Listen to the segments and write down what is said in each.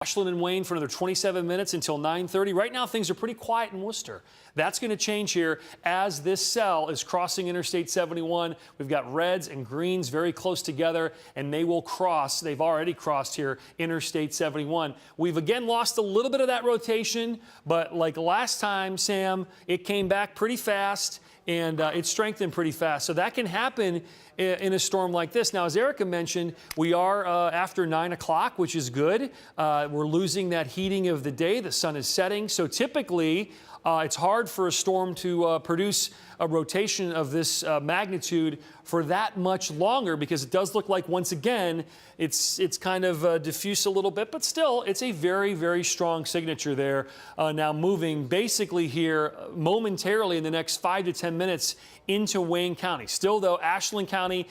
Ashland and Wayne for another 27 minutes until 9:30. Right now, things are pretty quiet in Worcester. That's going to change here as this cell is crossing Interstate 71. We've got reds and greens very close together, and they will cross. They've already crossed here Interstate 71. We've again lost a little bit of that rotation, but like last time, Sam, it came back pretty fast, and it strengthened pretty fast. So that can happen in a storm like this. Now, as Erica mentioned, we are after 9 o'clock, which is good. We're losing that heating of the day. The sun is setting. So typically, it's hard for a storm to produce a rotation of this magnitude for that much longer, because it does look like, once again, it's kind of diffuse a little bit, but still, it's a very, very strong signature there. Now moving basically here momentarily in the next 5 to 10 minutes into Wayne County. Still, though, Ashland County,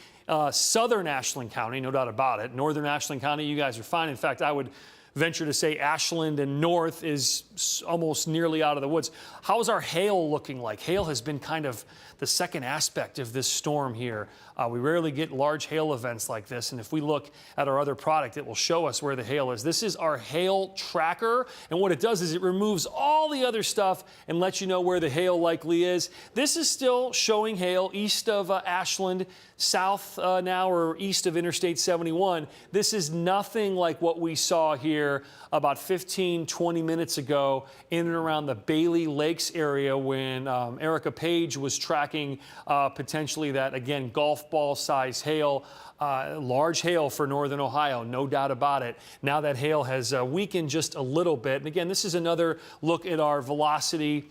southern Ashland County, no doubt about it. Northern Ashland County, you guys are fine. In fact, I would venture to say Ashland and north is almost nearly out of the woods. How's our hail looking like? Hail has been kind of the second aspect of this storm here. We rarely get large hail events like this, and if we look at our other product, it will show us where the hail is. This is our hail tracker, and what it does is it removes all the other stuff and lets you know where the hail likely is. This is still showing hail east of Ashland, south now, or east of Interstate 71. This is nothing like what we saw here about 15, 20 minutes ago in and around the Bailey Lakes area when Erica Page was tracking potentially that, again, golf ball size hail. Large hail for northern Ohio, no doubt about it. Now that hail has weakened just a little bit. And again, this is another look at our velocity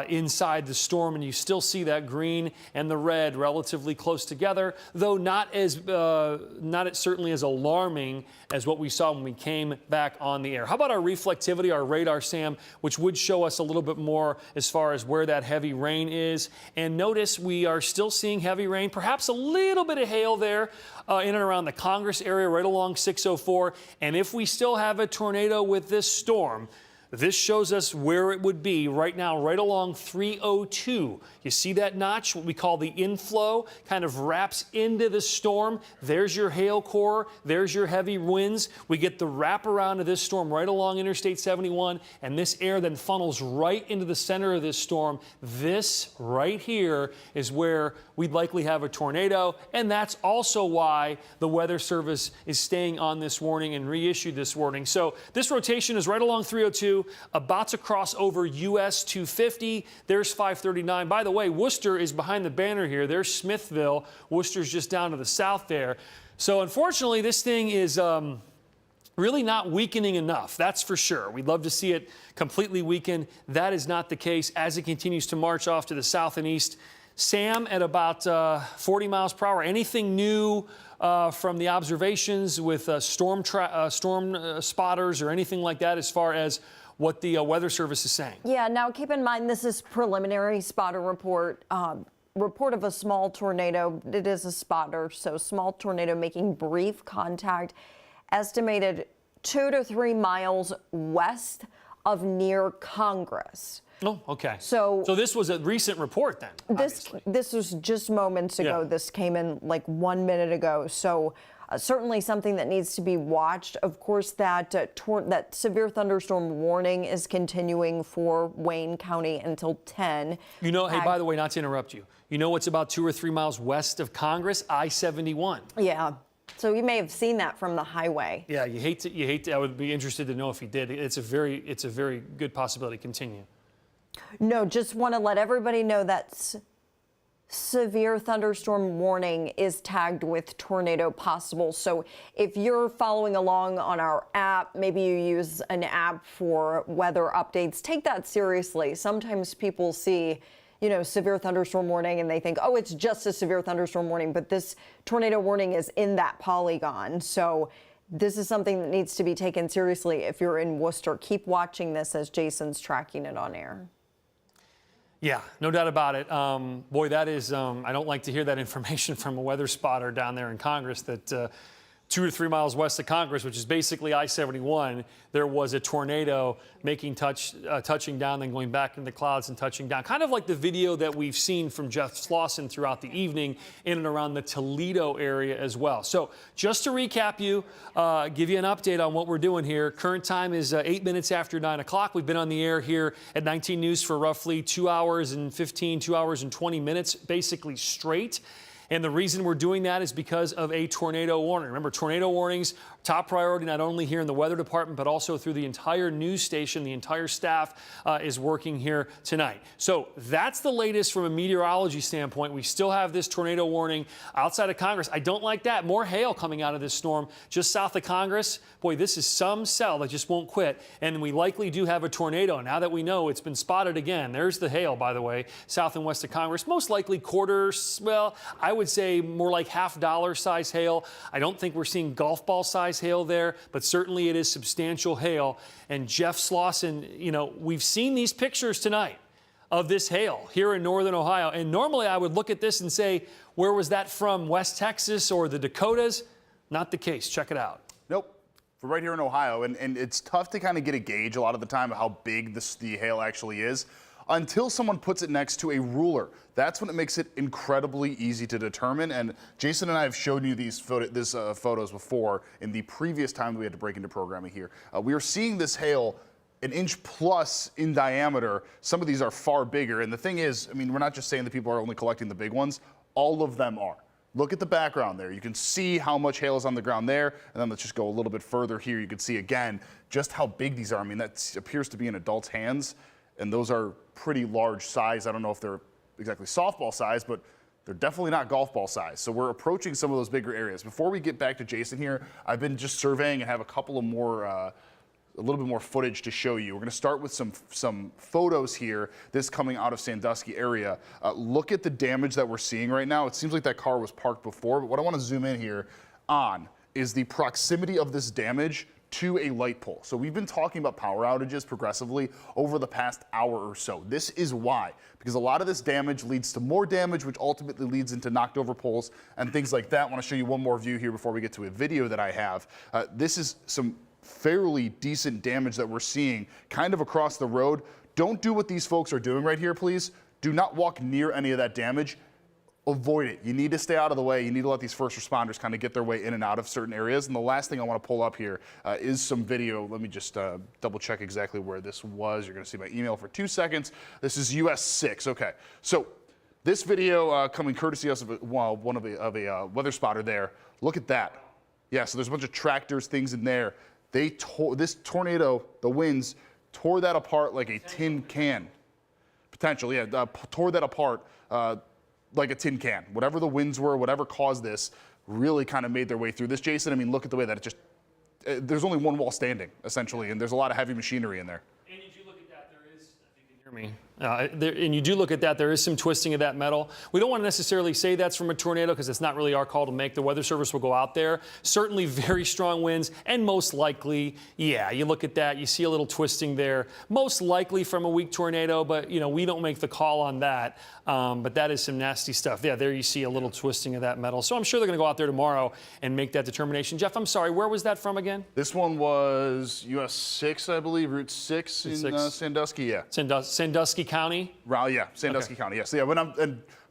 inside the storm, and you still see that green and the red relatively close together, though not certainly as alarming as what we saw when we came back on the air. How about our reflectivity, our radar, Sam, which would show us a little bit more as far as where that heavy rain is. And notice we are still seeing heavy rain, perhaps a little bit of hail there in and around the Congress area, right along 604. And if we still have a tornado with this storm, this shows us where it would be right now, right along 302. You see that notch, what we call the inflow, kind of wraps into the storm. There's your hail core. There's your heavy winds. We get the wraparound of this storm right along Interstate 71, and this air then funnels right into the center of this storm. This right here is where we'd likely have a tornado, and that's also why the Weather Service is staying on this warning and reissued this warning. So this rotation is right along 302. About to cross over US 250. There's 539. By the way, Worcester is behind the banner here. There's Smithville. Worcester's just down to the south there. So unfortunately, this thing is really not weakening enough. That's for sure. We'd love to see it completely weaken. That is not the case as it continues to march off to the south and east. Sam, at about 40 miles per hour. Anything new from the observations with storm spotters or anything like that as far as what the Weather Service is saying? Yeah, now keep in mind this is preliminary spotter report. Report of a small tornado. It is a spotter, so small tornado making brief contact. Estimated 2 to 3 miles west of near Congress. Oh, okay. So this was a recent report then? This was just moments ago. Yeah. This came in like 1 minute ago. So certainly something that needs to be watched. Of course, that severe thunderstorm warning is continuing for Wayne County until 10. You know, hey, by the way, not to interrupt you, you know what's about 2 or 3 miles west of Congress? I-71. Yeah. So you may have seen that from the highway. Yeah, you hate to. I would be interested to know if you did. It's a very good possibility. Continue. No, just want to let everybody know that severe thunderstorm warning is tagged with tornado possible. So if you're following along on our app, maybe you use an app for weather updates, take that seriously. Sometimes people see, you know, severe thunderstorm warning and they think, oh, it's just a severe thunderstorm warning, but this tornado warning is in that polygon. So this is something that needs to be taken seriously if you're in Worcester. Keep watching this as Jason's tracking it on air. Yeah, no doubt about it. Boy, that is, I don't like to hear that information from a weather spotter down there in Congress that 2 to 3 miles west of Congress, which is basically I-71, there was a tornado touching down, then going back into the clouds and touching down. Kind of like the video that we've seen from Jeff Slauson throughout the evening in and around the Toledo area as well. So just to recap give you an update on what we're doing here. Current time is 8 minutes after 9 o'clock. We've been on the air here at 19 News for roughly 2 hours and 2 hours and 20 minutes, basically straight. And the reason we're doing that is because of a tornado warning. Remember, tornado warnings, top priority not only here in the weather department, but also through the entire news station. The entire staff is working here tonight. So that's the latest from a meteorology standpoint. We still have this tornado warning outside of Congress. I don't like that. More hail coming out of this storm just south of Congress. Boy, this is some cell that just won't quit. And we likely do have a tornado. Now that we know it's been spotted again, there's the hail, by the way, south and west of Congress. Most likely quarters, well, I would say more like $half size hail. I don't think we're seeing golf ball size hail there, but certainly it is substantial hail. And Jeff Slauson, we've seen these pictures tonight of this hail here in northern Ohio. And normally I would look at this and say, where was that from? West Texas or the Dakotas? Not the case. Check it out. Nope. We're right here in Ohio, and it's tough to kind of get a gauge a lot of the time of how big the hail actually is until someone puts it next to a ruler. That's when it makes it incredibly easy to determine. And Jason and I have shown you these photos before in the previous time we had to break into programming here. We are seeing this hail an inch plus in diameter. Some of these are far bigger. And the thing is, I mean, we're not just saying that people are only collecting the big ones. All of them are. Look at the background there. You can see how much hail is on the ground there. And then let's just go a little bit further here. You can see again just how big these are. I mean, that appears to be in adults' hands. And those are pretty large size. I don't know if they're exactly softball size, but they're definitely not golf ball size. So we're approaching some of those bigger areas. Before we get back to Jason here, I've been just surveying and have a couple of more, a little bit more footage to show you. We're gonna start with some photos here, this coming out of Sandusky area. Look at the damage that we're seeing right now. It seems like that car was parked before, but what I wanna zoom in here on is the proximity of this damage to a light pole. So we've been talking about power outages progressively over the past hour or so. This is why, because a lot of this damage leads to more damage, which ultimately leads into knocked over poles and things like that. I want to show you one more view here before we get to a video that I have. This is some fairly decent damage that we're seeing kind of across the road. Don't do what these folks are doing right here, please. Do not walk near any of that damage. Avoid it. You need to stay out of the way. You need to let these first responders kind of get their way in and out of certain areas. And the last thing I want to pull up here is some video. Let me just double check exactly where this was. You're going to see my email for 2 seconds. This is US 6. Okay. So this video coming courtesy of one of a weather spotter there. Look at that. Yeah. So there's a bunch of tractors, things in there. This tornado, the winds tore that apart like a tin can. Potentially, yeah. Tore that apart. Like a tin can. Whatever the winds were, whatever caused this, really kind of made their way through this, Jason. I mean, look at the way that it just, there's only one wall standing, essentially, and there's a lot of heavy machinery in there. And you do look at that, there is, if you can hear me, and you do look at that, there is some twisting of that metal. We don't want to necessarily say that's from a tornado because it's not really our call to make. The Weather Service will go out there. Certainly very strong winds, and most likely, yeah, you look at that, you see a little twisting there. Most likely from a weak tornado, but we don't make the call on that. But that is some nasty stuff. Yeah, there you see a little twisting of that metal. So I'm sure they're going to go out there tomorrow and make that determination. Jeff, I'm sorry, where was that from again? This one was US 6, I believe, Route 6 in Sandusky, yeah. Sandusky County? Yeah, Sandusky County, yes. Yeah,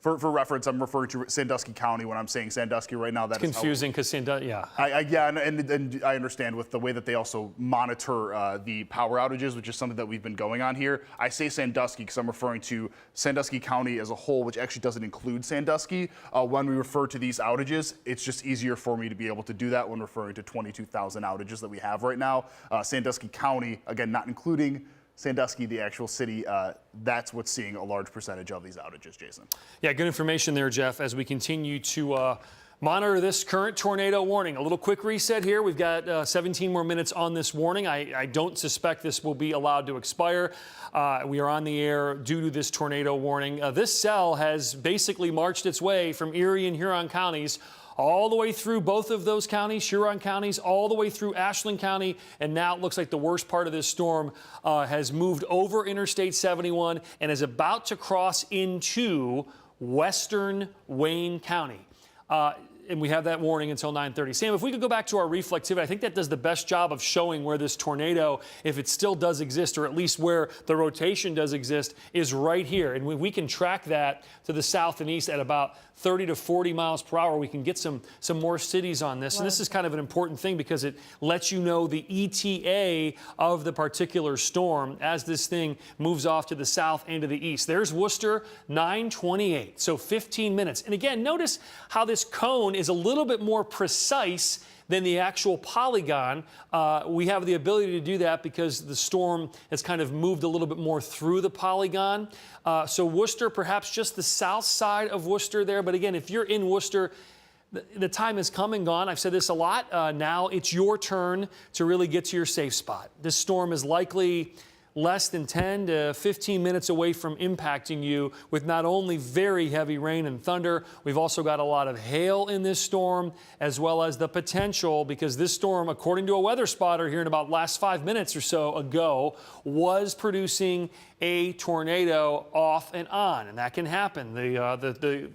for reference, I'm referring to Sandusky County when I'm saying Sandusky right now. That's confusing because Sandusky, yeah. And I understand with the way that they also monitor the power outages, which is something that we've been going on here. I say Sandusky because I'm referring to Sandusky County as a whole, which actually doesn't include Sandusky. When we refer to these outages, it's just easier for me to be able to do that when referring to 22,000 outages that we have right now. Sandusky County, again, not including Sandusky, the actual city, that's what's seeing a large percentage of these outages, Jason. Yeah, good information there, Jeff, as we continue to monitor this current tornado warning. A little quick reset here. We've got 17 more minutes on this warning. I don't suspect this will be allowed to expire. We are on the air due to this tornado warning. This cell has basically marched its way from Erie and Huron counties all the way through both of those counties, Huron counties, all the way through Ashland County, and now it looks like the worst part of this storm has moved over Interstate 71 and is about to cross into western Wayne County. and we have that warning until 9:30. Sam, if we could go back to our reflectivity, I think that does the best job of showing where this tornado, if it still does exist, or at least where the rotation does exist, is right here. And we can track that to the south and east at about 30 to 40 miles per hour. We can get some more cities on this. And this is kind of an important thing because it lets you know the ETA of the particular storm as this thing moves off to the south and to the east. There's Worcester, 9:28, so 15 minutes. And again, notice how this cone is a little bit more precise than the actual polygon. We have the ability to do that because the storm has kind of moved a little bit more through the polygon. So Worcester, perhaps just the south side of Worcester there. But again, if you're in Worcester, the time has come and gone. I've said this a lot. Now it's your turn to really get to your safe spot. This storm is likely less than 10 to 15 minutes away from impacting you with not only very heavy rain and thunder, we've also got a lot of hail in this storm, as well as the potential, because this storm, according to a weather spotter here in about last 5 minutes or so ago, was producing a tornado off and on, and that can happen. The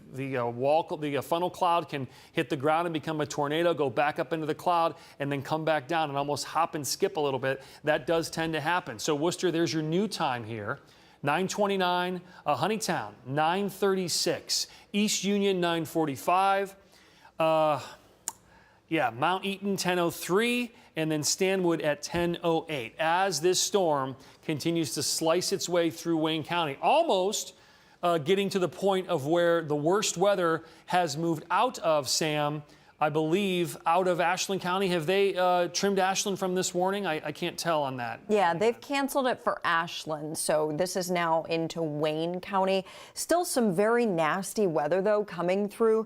funnel cloud can hit the ground and become a tornado, go back up into the cloud, and then come back down and almost hop and skip a little bit. That does tend to happen. So Worcester, there's your new time here. 9:29, Honeytown, 9:36, East Union, 9:45. Mount Eaton, 10:03, and then Stanwood at 10:08. As this storm continues to slice its way through Wayne County, almost getting to the point of where the worst weather has moved out of, Sam, I believe, out of Ashland County. Have they trimmed Ashland from this warning? I can't tell on that. Yeah, they've canceled it for Ashland, so this is now into Wayne County. Still some very nasty weather, though, coming through.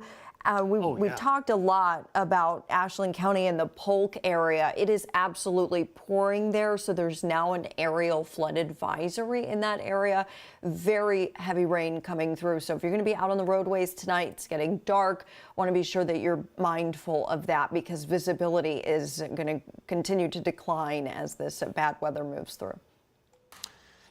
We've talked a lot about Ashland County and the Polk area. It is absolutely pouring there, so there's now an aerial flood advisory in that area. Very heavy rain coming through. So if you're going to be out on the roadways tonight, it's getting dark, want to be sure that you're mindful of that because visibility is going to continue to decline as this bad weather moves through.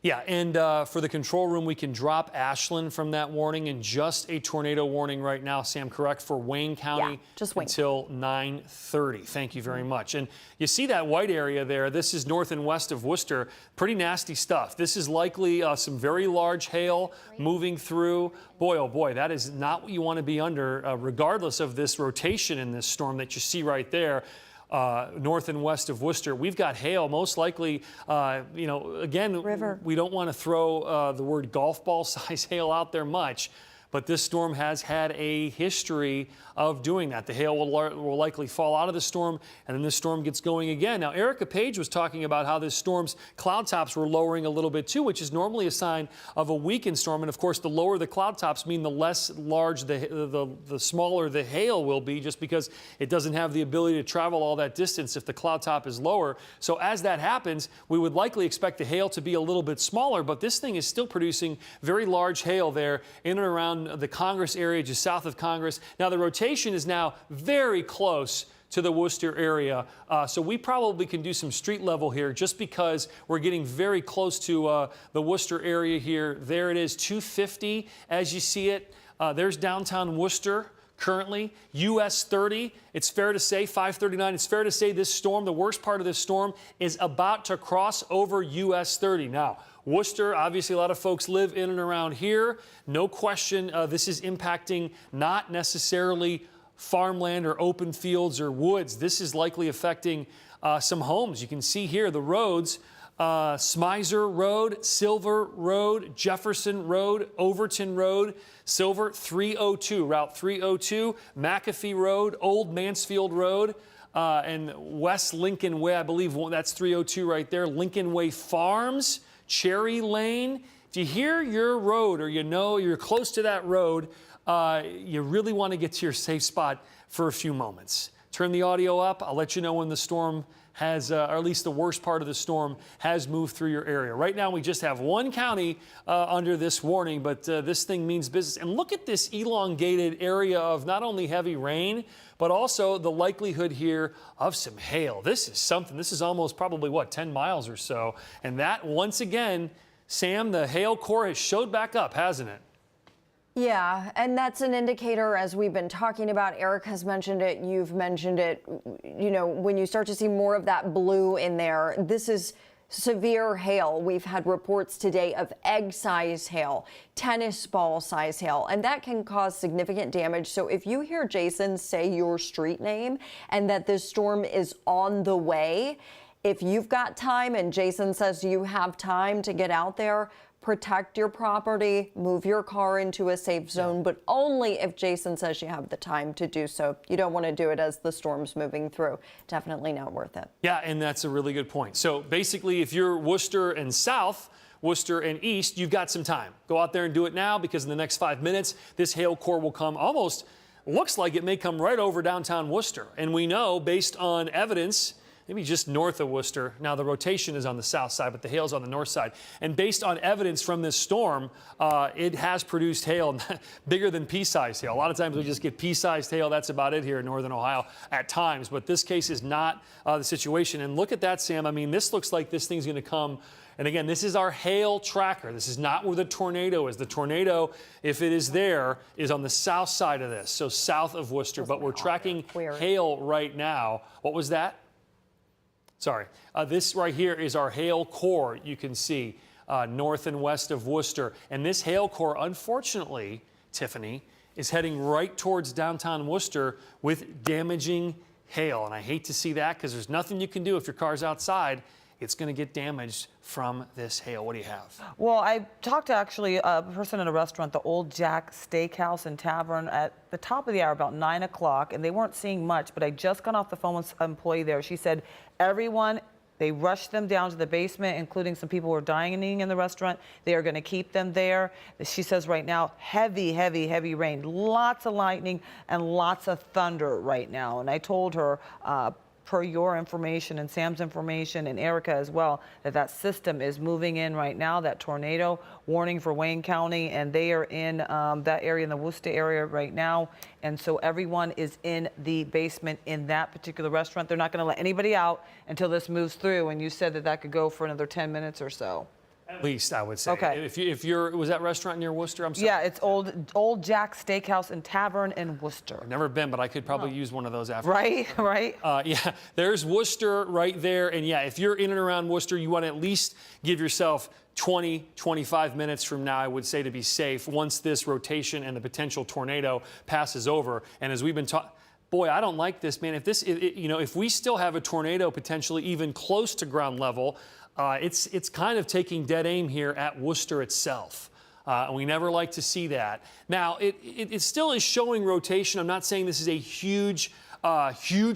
Yeah, and for the control room, we can drop Ashland from that warning and just a tornado warning right now, Sam, correct, for Wayne County just Wayne. Until 9:30. Thank you very much. And you see that white area there. This is north and west of Worcester. Pretty nasty stuff. This is likely some very large hail moving through. Boy, oh boy, that is not what you want to be under, regardless of this rotation in this storm that you see right there. North and west of Worcester. We've got hail, most likely, again, River. We don't want to throw the word golf ball size hail out there much, but this storm has had a history of doing that. The hail will likely fall out of the storm, and then the storm gets going again. Now, Erica Page was talking about how this storm's cloud tops were lowering a little bit too, which is normally a sign of a weakened storm. And of course, the lower the cloud tops mean the less large, the smaller the hail will be, just because it doesn't have the ability to travel all that distance if the cloud top is lower. So as that happens, we would likely expect the hail to be a little bit smaller, but this thing is still producing very large hail there in and around the Congress area, just south of Congress. Now, the rotation is now very close to the Worcester area, so we probably can do some street level here just because we're getting very close to the Worcester area here. There it is, 250 as you see it. There's downtown Worcester. Currently, US 30, it's fair to say, 539, it's fair to say this storm, the worst part of this storm, is about to cross over US 30. Now, Worcester, obviously a lot of folks live in and around here. No question, this is impacting not necessarily farmland or open fields or woods. This is likely affecting some homes. You can see here the roads. Smizer Road, Silver Road, Jefferson Road, Overton Road, Silver 302, Route 302, McAfee Road, Old Mansfield Road, and West Lincoln Way, I believe that's 302 right there, Lincoln Way Farms, Cherry Lane. If you hear your road or you know you're close to that road, you really want to get to your safe spot for a few moments. Turn the audio up. I'll let you know when the storm has, or at least the worst part of the storm has moved through your area. Right now, we just have one county under this warning, but this thing means business. And look at this elongated area of not only heavy rain, but also the likelihood here of some hail. This is something. This is almost probably, 10 miles or so. And that, once again, Sam, the hail core has showed back up, hasn't it? Yeah, and that's an indicator, as we've been talking about. Eric has mentioned it, you've mentioned it. You know, when you start to see more of that blue in there, this is severe hail. We've had reports today of egg-size hail, tennis ball-size hail, and that can cause significant damage. So if you hear Jason say your street name and that this storm is on the way, if you've got time and Jason says you have time to get out there, protect your property, move your car into a safe zone, but only if Jason says you have the time to do so. You don't want to do it as the storm's moving through. Definitely not worth it. Yeah, and that's a really good point. So basically, if you're Worcester and south, Worcester and east, you've got some time. Go out there and do it now, because in the next 5 minutes, this hail core will come almost, looks like it may come right over downtown Worcester. And we know, based on evidence, maybe just north of Worcester. Now, the rotation is on the south side, but the hail's on the north side. And based on evidence from this storm, it has produced hail bigger than pea-sized hail. A lot of times we just get pea-sized hail. That's about it here in northern Ohio at times. But this case is not the situation. And look at that, Sam. I mean, this looks like this thing's going to come. And again, this is our hail tracker. This is not where the tornado is. The tornado, if it is there, is on the south side of this, so south of Worcester. But we're tracking hail right now. What was that? Sorry, this right here is our hail core, you can see, north and west of Worcester. And this hail core, unfortunately, Tiffany, is heading right towards downtown Worcester with damaging hail. And I hate to see that, because there's nothing you can do if your car's outside. It's going to get damaged from this hail. What do you have? Well, I talked to actually a person at a restaurant, the Old Jack Steakhouse and Tavern, at the top of the hour, about 9 o'clock, and they weren't seeing much, but I just got off the phone with an employee there. She said everyone, they rushed them down to the basement, including some people who were dining in the restaurant. They are going to keep them there. She says right now, heavy, heavy, heavy rain, lots of lightning and lots of thunder right now. And I told her, per your information and Sam's information and Erica as well, that system is moving in right now, that tornado warning for Wayne County, and they are in that area, in the Worcester area right now. And so everyone is in the basement in that particular restaurant. They're not going to let anybody out until this moves through. And you said that that could go for another 10 minutes or so. At least, I would say. Okay. If you're, was that restaurant near Worcester? I'm sorry. Yeah, it's Old Jack Steakhouse and Tavern in Worcester. I've never been, but I could probably use one of those after. Right, right. Yeah, there's Worcester right there. And yeah, if you're in and around Worcester, you want to at least give yourself 20, 25 minutes from now, I would say, to be safe once this rotation and the potential tornado passes over. And as we've been talking, boy, I don't like this, man. If this, you know, if we still have a tornado potentially even close to ground level, it's kind of taking dead aim here at Worcester itself. And we never like to see that. Now, it still is showing rotation. I'm not saying this is a huge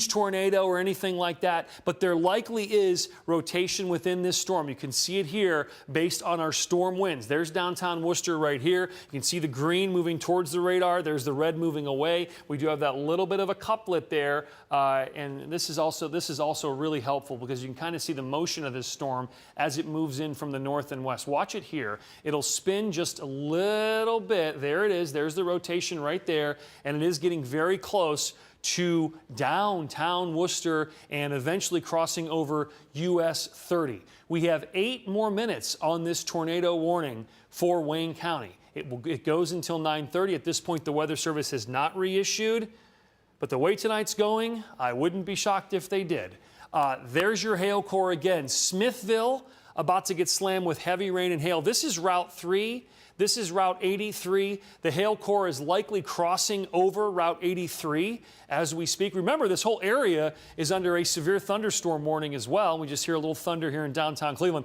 tornado or anything like that, but there likely is rotation within this storm. You can see it here based on our storm winds. There's downtown Worcester right here. You can see the green moving towards the radar. There's the red moving away. We do have that little bit of a couplet there, and this is also really helpful because you can kind of see the motion of this storm as it moves in from the north and west. Watch it here. It'll spin just a little bit. There it is. There's the rotation right there, and it is getting very close to downtown Worcester and eventually crossing over US 30. We have 8 more minutes on this tornado warning for Wayne County. It goes until 9:30. At this point, the Weather Service has not reissued, but the way tonight's going, I wouldn't be shocked if they did. There's your hail core again. Smithville about to get slammed with heavy rain and hail. This is Route 3. This is Route 83. The hail core is likely crossing over Route 83 as we speak. Remember, this whole area is under a severe thunderstorm warning as well. We just hear a little thunder here in downtown Cleveland.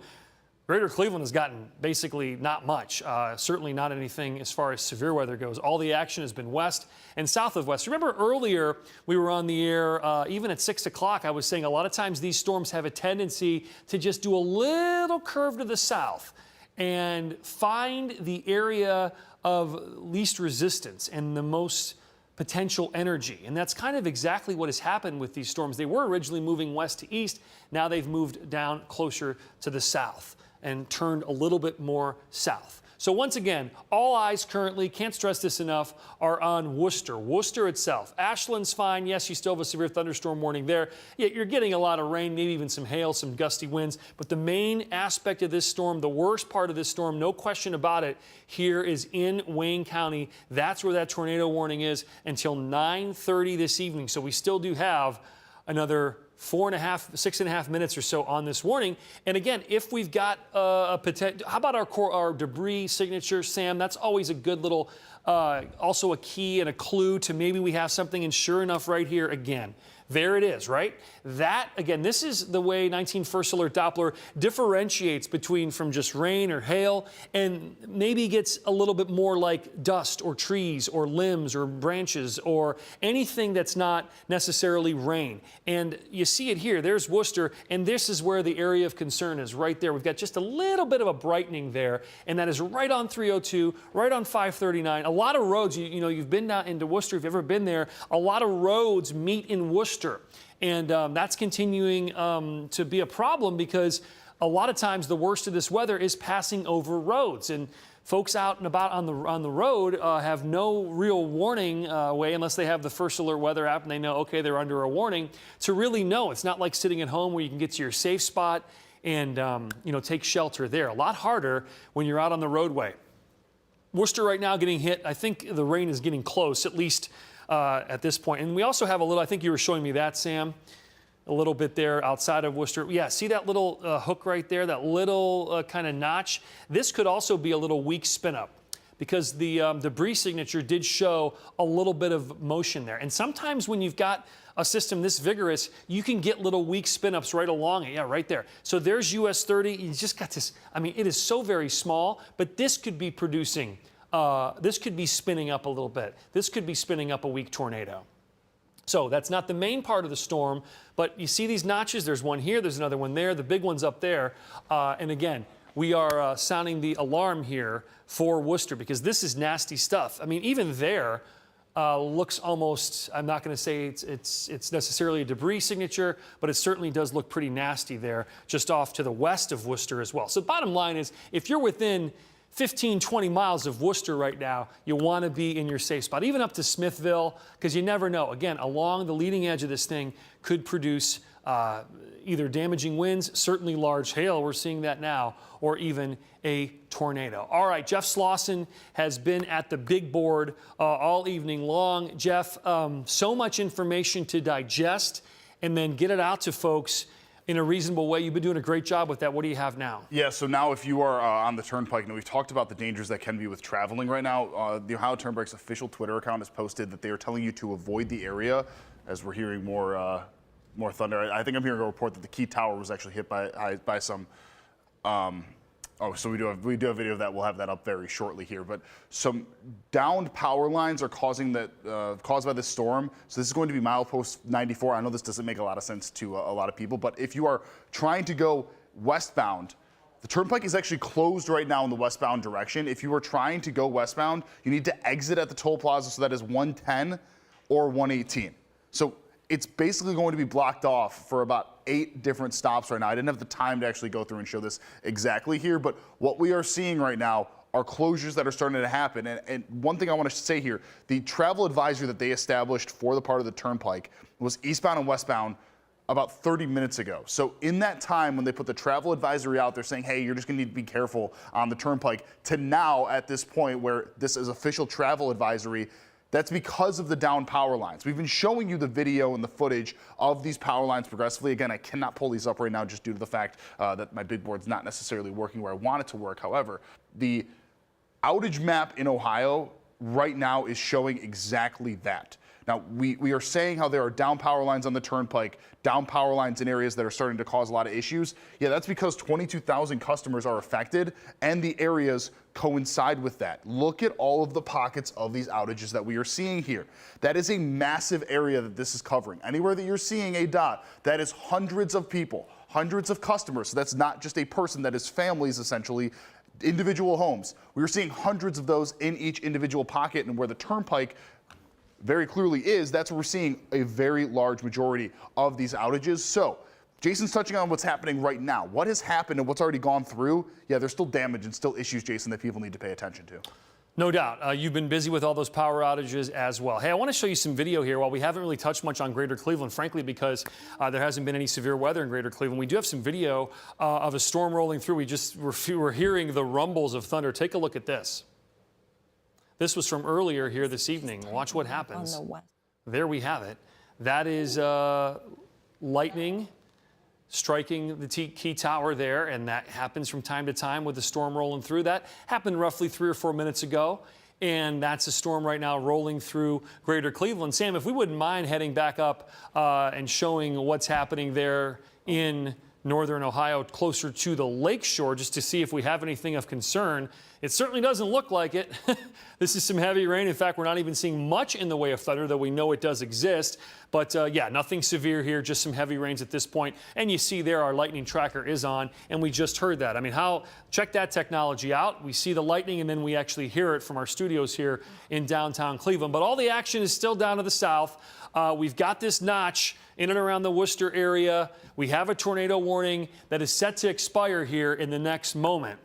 Greater Cleveland has gotten basically not much, certainly not anything as far as severe weather goes. All the action has been west and south of west. Remember earlier we were on the air, even at 6 o'clock, I was saying a lot of times these storms have a tendency to just do a little curve to the south and find the area of least resistance and the most potential energy. And that's kind of exactly what has happened with these storms. They were originally moving west to east. Now they've moved down closer to the south and turned a little bit more south. So once again, all eyes currently, can't stress this enough, are on Worcester. Worcester itself. Ashland's fine. Yes, you still have a severe thunderstorm warning there. Yeah, you're getting a lot of rain, maybe even some hail, some gusty winds. But the main aspect of this storm, the worst part of this storm, no question about it, here is in Wayne County. That's where that tornado warning is until 9:30 this evening. So we still do have another 6.5 minutes or so on this warning. And again, if we've got a potential, how about our debris signature, Sam? That's always a good little, also a key and a clue to maybe we have something. And sure enough, right here again, there it is, right? That, again, this is the way 19 First Alert Doppler differentiates from just rain or hail and maybe gets a little bit more like dust or trees or limbs or branches or anything that's not necessarily rain. And you see it here. There's Worcester, and this is where the area of concern is right there. We've got just a little bit of a brightening there, and that is right on 302, right on 539. A lot of roads, you know, you've been down into Worcester, if you've ever been there, a lot of roads meet in Worcester. And that's continuing to be a problem because a lot of times the worst of this weather is passing over roads. And folks out and about on the road have no real warning way unless they have the First Alert weather app and they know, okay, they're under a warning, to really know. It's not like sitting at home where you can get to your safe spot and you know, take shelter there. A lot harder when you're out on the roadway. Worcester right now getting hit. I think the rain is getting close, at least at this point. And we also have a little, I think you were showing me that, Sam, a little bit there outside of Worcester. Yeah, see that little hook right there, that little kind of notch? This could also be a little weak spin up because the debris signature did show a little bit of motion there. And sometimes when you've got a system this vigorous, you can get little weak spin ups right along it. Yeah, right there. So there's US 30. You just got this. I mean, it is so very small, but this could be producing this could be spinning up a little bit. This could be spinning up a weak tornado. So that's not the main part of the storm, but you see these notches? There's one here, there's another one there, the big one's up there. And again, we are sounding the alarm here for Worcester because this is nasty stuff. I mean, even there looks almost, I'm not going to say it's necessarily a debris signature, but it certainly does look pretty nasty there just off to the west of Worcester as well. So bottom line is, if you're within 15, 20 miles of Worcester right now, you want to be in your safe spot, even up to Smithville, because you never know. Again, along the leading edge of this thing could produce either damaging winds, certainly large hail, we're seeing that now, or even a tornado. All right, Jeff Slauson has been at the big board all evening long. Jeff, so much information to digest and then get it out to folks in a reasonable way. You've been doing a great job with that. What do you have now? Yeah, so now if you are on the Turnpike, and we've talked about the dangers that can be with traveling right now, the Ohio Turnpike's official Twitter account has posted that they are telling you to avoid the area as we're hearing more thunder. I think I'm hearing a report that the Key Tower was actually hit by some so we do have video of that. We'll have that up very shortly here. But some downed power lines are caused by this storm. So this is going to be milepost 94. I know this doesn't make a lot of sense to a lot of people, but if you are trying to go westbound, the Turnpike is actually closed right now in the westbound direction. If you are trying to go westbound, you need to exit at the toll plaza, so that is 110 or 118. So it's basically going to be blocked off for about 8 different stops right now. I didn't have the time to actually go through and show this exactly here, but what we are seeing right now are closures that are starting to happen. And one thing I want to say here, the travel advisory that they established for the part of the Turnpike was eastbound and westbound about 30 minutes ago. So in that time when they put the travel advisory out, they're saying, hey, you're just gonna need to be careful on the Turnpike, to now at this point where this is official travel advisory. That's because of the down power lines. We've been showing you the video and the footage of these power lines progressively. Again, I cannot pull these up right now just due to the fact that my big board's not necessarily working where I want it to work. However, the outage map in Ohio right now is showing exactly that. Now, we are saying how there are down power lines on the Turnpike, down power lines in areas that are starting to cause a lot of issues. Yeah, that's because 22,000 customers are affected, and the areas coincide with that. Look at all of the pockets of these outages that we are seeing here. That is a massive area that this is covering. Anywhere that you're seeing a dot, that is hundreds of people, hundreds of customers. So that's not just a person, that is families essentially, individual homes. We are seeing hundreds of those in each individual pocket, and where the Turnpike very clearly is, that's where we're seeing a very large majority of these outages. So Jason's touching on what's happening right now. What has happened and what's already gone through? Yeah, there's still damage and still issues, Jason, that people need to pay attention to. No doubt. You've been busy with all those power outages as well. Hey, I want to show you some video here. While we haven't really touched much on Greater Cleveland, frankly, because there hasn't been any severe weather in Greater Cleveland, we do have some video of a storm rolling through. We're hearing the rumbles of thunder. Take a look at this. This was from earlier here this evening. Watch what happens. On the west. There we have it. That is lightning striking the key tower there, and that happens from time to time with the storm rolling through. That happened roughly 3 or 4 minutes ago, and that's a storm right now rolling through Greater Cleveland. Sam, if we wouldn't mind heading back up and showing what's happening there in northern Ohio, closer to the lake shore, just to see if we have anything of concern. It certainly doesn't look like it. This is some heavy rain. In fact, we're not even seeing much in the way of thunder, though we know it does exist. But yeah, nothing severe here, just some heavy rains at this point. And you see there our lightning tracker is on, and we just heard that. I mean, check that technology out. We see the lightning, and then we actually hear it from our studios here in downtown Cleveland. But all the action is still down to the south. We've got this notch in and around the Worcester area. We have a tornado warning that is set to expire here in the next moment.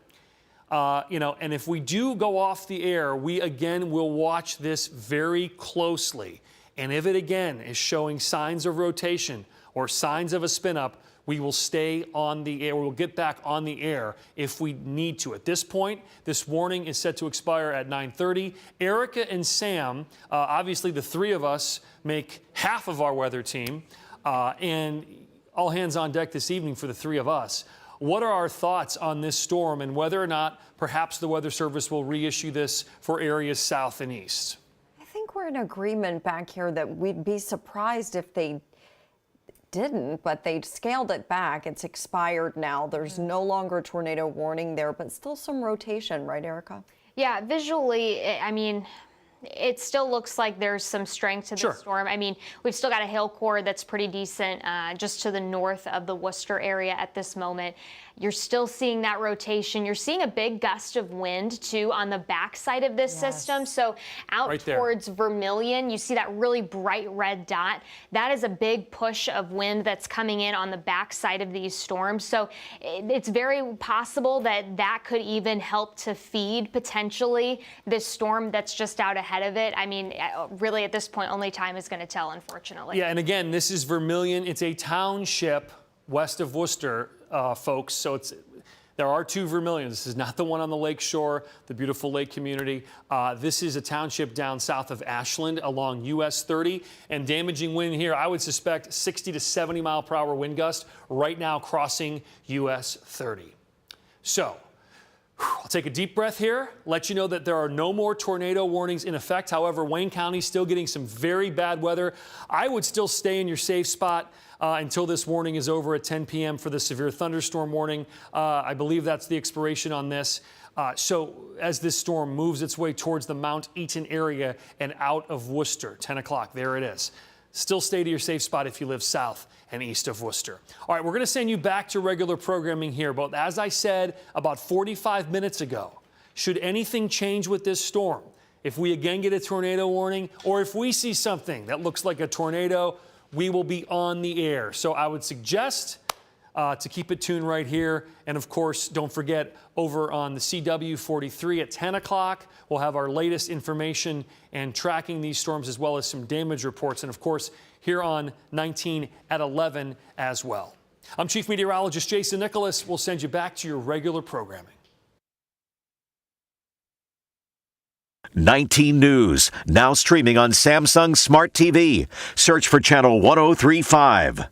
And if we do go off the air, we again will watch this very closely. And if it again is showing signs of rotation or signs of a spin up, we will stay on the air. We'll get back on the air if we need to. At this point, this warning is set to expire at 9:30. Erica and Sam, obviously the three of us make half of our weather team, and all hands on deck this evening for the three of us. What are our thoughts on this storm and whether or not perhaps the Weather Service will reissue this for areas south and east? I think we're in agreement back here that we'd be surprised if they didn't, but they scaled it back. It's expired now. There's no longer a tornado warning there, but still some rotation, right, Erica? Yeah, visually, I mean, it still looks like there's some strength to the storm. I mean, we've still got a hail core that's pretty decent just to the north of the Worcester area at this moment. You're still seeing that rotation. You're seeing a big gust of wind, too, on the backside of this system. So out towards Vermilion, you see that really bright red dot. That is a big push of wind that's coming in on the backside of these storms. So it's very possible that that could even help to feed, potentially, this storm that's just out ahead of it. I mean, really, at this point, only time is going to tell, unfortunately. Yeah, and again, this is Vermilion. It's a township west of Worcester, folks. So there are two Vermilions. This is not the one on the lake shore, the beautiful lake community. This is a township down south of Ashland along US 30. And damaging wind here, I would suspect 60 to 70 mile per hour wind gust right now crossing US 30. So I'll take a deep breath here, let you know that there are no more tornado warnings in effect. However, Wayne County still getting some very bad weather. I would still stay in your safe spot until this warning is over at 10 p.m. for the severe thunderstorm warning. I believe that's the expiration on this. So as this storm moves its way towards the Mount Eaton area and out of Worcester, 10 o'clock, there it is. Still stay to your safe spot if you live south and east of Worcester. All right, we're going to send you back to regular programming here. But as I said about 45 minutes ago, should anything change with this storm, if we again get a tornado warning or if we see something that looks like a tornado, we will be on the air. So I would suggest to keep it tuned right here. And of course, don't forget over on the CW 43 at 10 o'clock, we'll have our latest information and tracking these storms as well as some damage reports. And of course, here on 19 at 11 as well. I'm Chief Meteorologist Jason Nicholas. We'll send you back to your regular programming. 19 News, now streaming on Samsung Smart TV. Search for channel 1035.